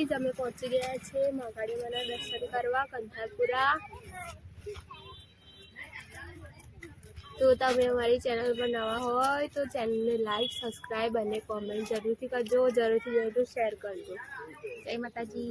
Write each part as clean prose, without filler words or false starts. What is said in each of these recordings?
Guys અમે પહોંચી ગયા છે મહાકાળી માના દર્શન કરવા કંથારપુરા। તો તમે અમારી ચેનલ પર નવા હોય તો ચેનલને લાઈક સબસ્ક્રાઇબ અને કોમેન્ટ જરૂરથી કરજો, જરૂરથી શેર કરજો। જય માતાજી।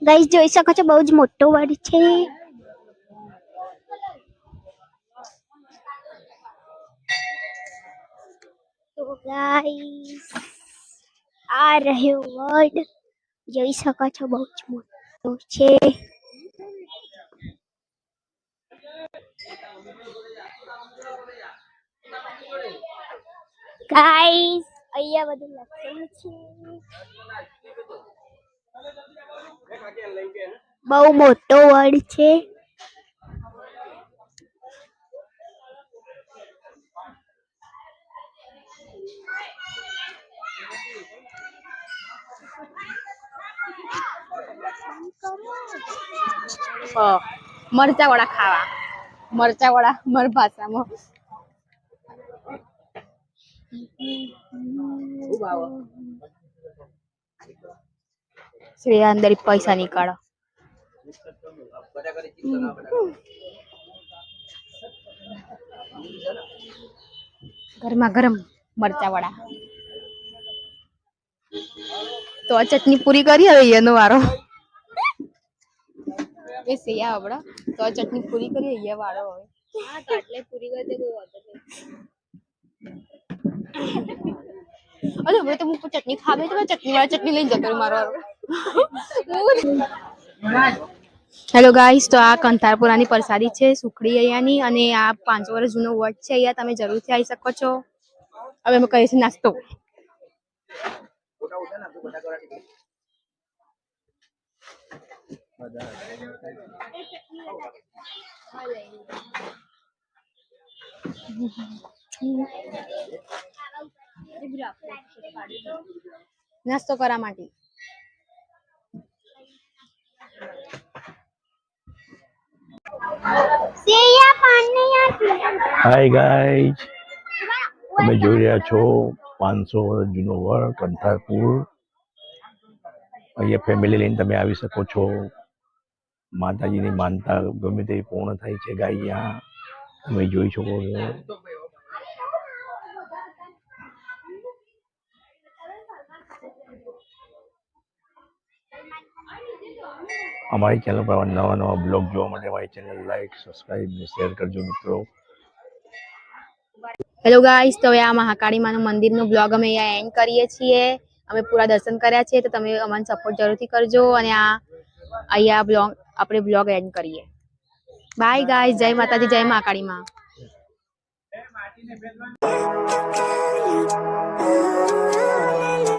गाइस જોઈ શકો છો બહુ જ મોટો વડ છે। તો ગાइस આ રહ્યો વડ, જોઈ શકો છો બહુ જ મોટો છે। गाइस અહીંયા બધું લખેલું છે, બહુ મોટો વડ છે। मरचा वड़ा खावा, मरचा वड़ा मर भाषा में श्रेया अंदर पैसा निकालो। गरमा गरम मरचा वड़ा। तो चटनी पूरी करी हवे एनो वारो ए सिया आपड़ा तो चटनी पूरी करी ये वारो हवे। हां तो એટલે પૂરી કરી દે કોઈ વાતો નહીં। अरे હવે તો હું ચટણી ખાવે તો ચટણી વાળી ચટણી લઈને જતો રહ્યો મારો। હેલો ગાઈસ, તો આ કંથારપુરાની પ્રસાદી છે, સુખડી અહીંયાની, અને આ 500 વર્ષ જૂનો વટ છે। અહીંયા તમે જરૂરથી આવી શકો છો। હવે અમે કરીશું નાસ્તો। નાસ્તો કરવા માટે हाय गाइस, તમે જોઈ રહ્યા છો 500 વર્ષ જૂનો વડ કંથારપુર। અહીંયા ફેમિલી લઈને તમે આવી શકો છો। માતાજીની માનતા ગમે તે પૂર્ણ થાય છે ગાય અહીંયા તમે જોઈ શકો છો। हमारी चैनल पर नवा नवा ब्लॉग જોવા માટે हमारी चैनल लाइक सब्सक्राइब ने शेयर करजो मित्रों। हेलो गाइस, तो आ महाकाली मानु मंदिर नो ब्लॉग અમે અહીંયા એન્ડ કરીએ છીએ। અમે પૂરા દર્શન કર્યા છે. તો તમે અમને સપોર્ટ જરૂરથી કરજો અને અહીંયા આપણે બ્લોગ એન્ડ કરીએ. બાય ગાઈઝ, જય માતાજી, જય મહાકાળી માં.